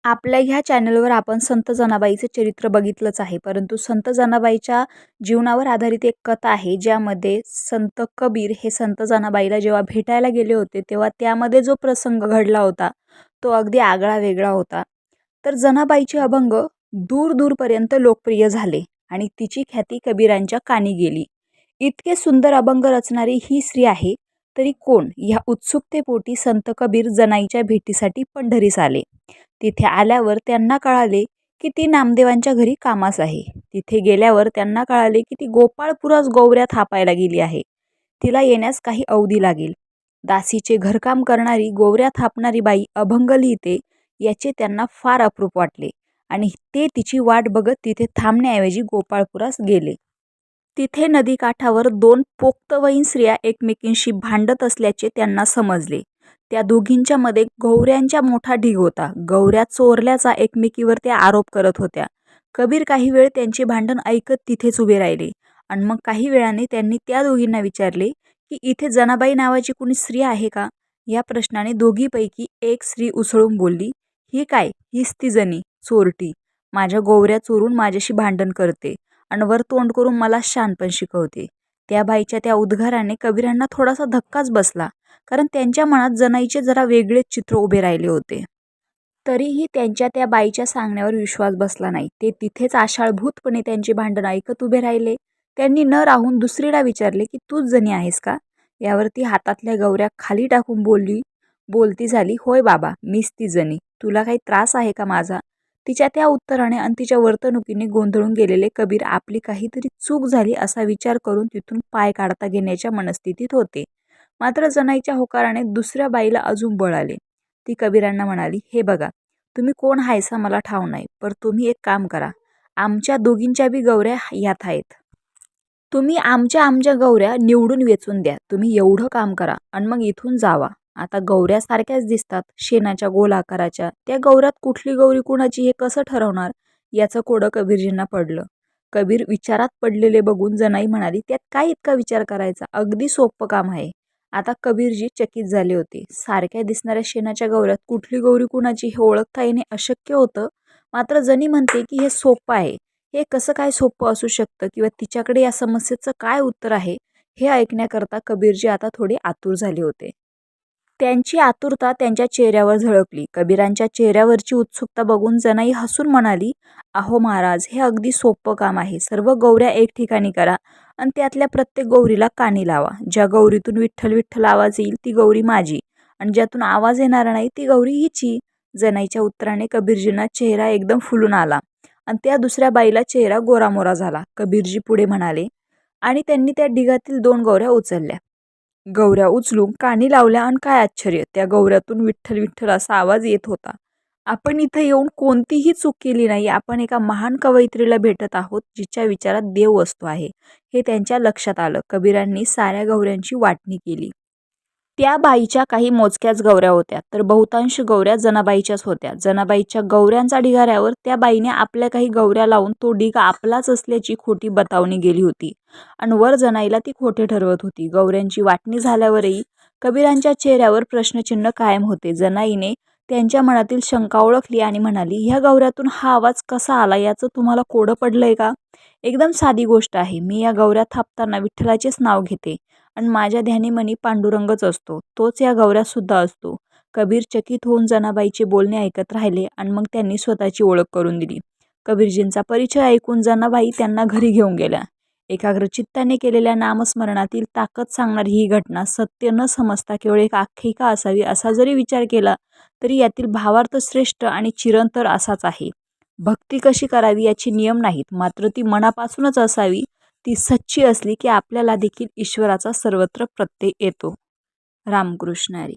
आपल्या ह्या चॅनलवर आपण संत जनाबाईचे चरित्र बघितलंच आहे, परंतु संत जनाबाईच्या जीवनावर आधारित एक कथा आहे, ज्यामध्ये संत कबीर हे संत जनाबाईला जेव्हा भेटायला गेले होते, तेव्हा त्यामध्ये जो प्रसंग घडला होता तो अगदी आगळा वेगळा होता. तर जनाबाईचे अभंग दूर दूरपर्यंत लोकप्रिय झाले आणि तिची ख्याती कबीरांच्या कानी गेली. इतके सुंदर अभंग रचणारी ही स्त्री आहे, तरी कोण ह्या उत्सुकतेपोटी संत कबीर जनाईच्या भेटीसाठी पंढरीस आले. तिथे आल्यावर त्यांना कळाले की ती नामदेवांच्या घरी कामास आहे. तिथे गेल्यावर त्यांना कळाले की ती गोपाळपुरास गौऱ्या थापायला गेली आहे. तिला येण्यास काही अवधी लागेल. दासीचे घरकाम करणारी, गोवऱ्या थापणारी बाई अभंग लिहिते याचे त्यांना फार अप्रूप वाटले आणि ते तिची वाट बघत तिथे थांबण्याऐवजी गोपाळपुरास गेले. तिथे नदीकाठावर दोन पोक्तवयीन स्त्रिया एकमेकींशी भांडत असल्याचे त्यांना समजले. त्या दोघींच्या मध्ये गौऱ्यांचा मोठा ढीग होता. गौऱ्या चोरल्याचा एकमेकीवर त्या आरोप करत होत्या. कबीर काही वेळ त्यांचे भांडण ऐकत तिथेच उभे राहिले आणि मग काही वेळाने त्यांनी त्या दोघींना विचारले की इथे जनाबाई नावाची कुणी स्त्री आहे का. या प्रश्नाने दोघीपैकी एक स्त्री उसळून बोलली, ही काय, हीच ती जनी चोरटी, माझ्या गौऱ्या चोरून माझ्याशी भांडण करते आणि वर तोंड करून मला शहाणपण शिकवते. त्या बाईच्या त्या उद्गाराने कबीरांना थोडासा धक्काच बसला, कारण त्यांच्या मनात जनाईचे जरा वेगळेच चित्र उभे राहिले होते. तरीही त्यांच्या त्या बाईच्या सांगण्यावर विश्वास बसला नाही. ते तिथेच आशाळभूतपणे त्यांचे भांडण ऐकत उभे राहिले. त्यांनी न राहून दुसरीला विचारले की तूच जनी आहेस का. यावरती हातातल्या गौऱ्या खाली टाकून बोलती झाली, होय बाबा, मीच ती जनी. तुला काही त्रास आहे का माझा. तिच्या त्या उत्तराने आणि तिच्या वर्तणुकीने गोंधळून गेलेले कबीर आपली काहीतरी चूक झाली असा विचार करून तिथून पाय काढता घेण्याच्या मनस्थितीत होते. मात्र जनाईच्या होकाराने दुसऱ्या बाईला अजून बळ आले. ती कबीरांना म्हणाली, हे बघा, तुम्ही कोण हायसा मला ठाव नाही, पर तुम्ही एक काम करा, आमच्या दोघींच्या बी गौऱ्या यात आहेत. तुम्ही आमच्या गौऱ्या निवडून वेचून द्या. तुम्ही एवढं काम करा आणि मग इथून जावा. आता गौऱ्या सारख्याच दिसतात, शेणाच्या गोल आकाराच्या. त्या गौऱ्यात कुठली गौरी कुणाची हे कसं ठरवणार. याचं कोडं कबीरजींना पडलं. कबीर विचारात पडलेले बघून जनाई म्हणाली, त्यात काय इतका विचार करायचा, अगदी सोपं काम आहे. आता कबीरजी चकित झाले होते. सारख्या दिसणाऱ्या शेणाच्या गौऱ्यात कुठली गौरी कुणाची हे ओळखता येणे अशक्य होतं. मात्र जनी म्हणते की हे सोपं आहे. हे कसं काय सोपं असू शकतं किंवा तिच्याकडे या समस्येचं काय उत्तर आहे, हे ऐकण्याकरता कबीरजी आता थोडे आतुर झाले होते. त्यांची आतुरता त्यांच्या चेहऱ्यावर झळकली. कबीरांच्या चेहऱ्यावरची उत्सुकता बघून जनाई हसून म्हणाली, अहो महाराज, हे अगदी सोपं काम आहे. सर्व गौऱ्या एक ठिकाणी करा आणि त्यातल्या प्रत्येक गौरीला कानी लावा. ज्या गौरीतून विठ्ठल विठ्ठल आवाज येईल ती गौरी माझी आणि ज्यातून आवाज येणार नाही ती गौरी हिची. जनाईच्या उत्तराने कबीरजींना चेहरा एकदम फुलून आला आणि त्या दुसऱ्या बाईला चेहरा गोरामोरा झाला. कबीरजी पुढे म्हणाले आणि त्यांनी त्या ढिगातील 2 गौऱ्या उचलल्या. गौऱ्या उचलून कानी लावल्या आणि काय आश्चर्य, त्या गौऱ्यातून विठ्ठल विठ्ठल असा आवाज येत होता. आपण इथे येऊन कोणतीही चूक केली नाही. आपण एका महान कवयित्रीला भेटत आहोत, जिच्या विचारात देव वस्तू आहे, हे त्यांच्या लक्षात आलं. कबीरांनी साऱ्या गौऱ्यांची वाटणी केली. त्या बाईच्या काही मोजक्याच गौऱ्या होत्या, तर बहुतांश गौऱ्या जनाबाईच्याच होत्या. जनाबाईच्या गौऱ्यांचा ढिगाऱ्यावर त्या बाईने आपल्या काही गौऱ्या लावून तो ढिगा आपलाच असल्याची खोटी बतावणी गेली होती आणि वर जनाईला ती खोटे ठरवत होती. गौऱ्यांची वाटणी झाल्यावरही कबीरांच्या चेहऱ्यावर प्रश्नचिन्ह कायम होते. जनाईने त्यांच्या मनातील शंका ओळखली आणि म्हणाली, ह्या गौऱ्यातून हा आवाज कसा आला, याचं तुम्हाला कोडं पडलंय का. एकदम साधी गोष्ट आहे. मी या गौऱ्या थापताना विठ्ठलाचेच नाव घेते आणि माझ्या ध्यानीमनी पांडुरंगच असतो, तोच या गौऱ्यात सुद्धा असतो. कबीर चकित होऊन जनाबाईचे बोलणे ऐकत राहिले आणि मग त्यांनी स्वतःची ओळख करून दिली. कबीरजींचा परिचय ऐकून जनाबाई त्यांना घरी घेऊन गेल्या. एकाग्रचित्ताने केलेल्या नामस्मरणातील ताकद सांगणारी ही घटना सत्य न समजता केवळ एक आख्यायिका असावी असा जरी विचार केला तरी यातील भावार्थ श्रेष्ठ आणि चिरंतर असाच आहे. भक्ती कशी करावी याचे नियम नाहीत, मात्र ती मनापासूनच असावी. ती सच्ची असली की आपल्याला देखील ईश्वराचा सर्वत्र प्रत्यय येतो. रामकृष्ण हरी.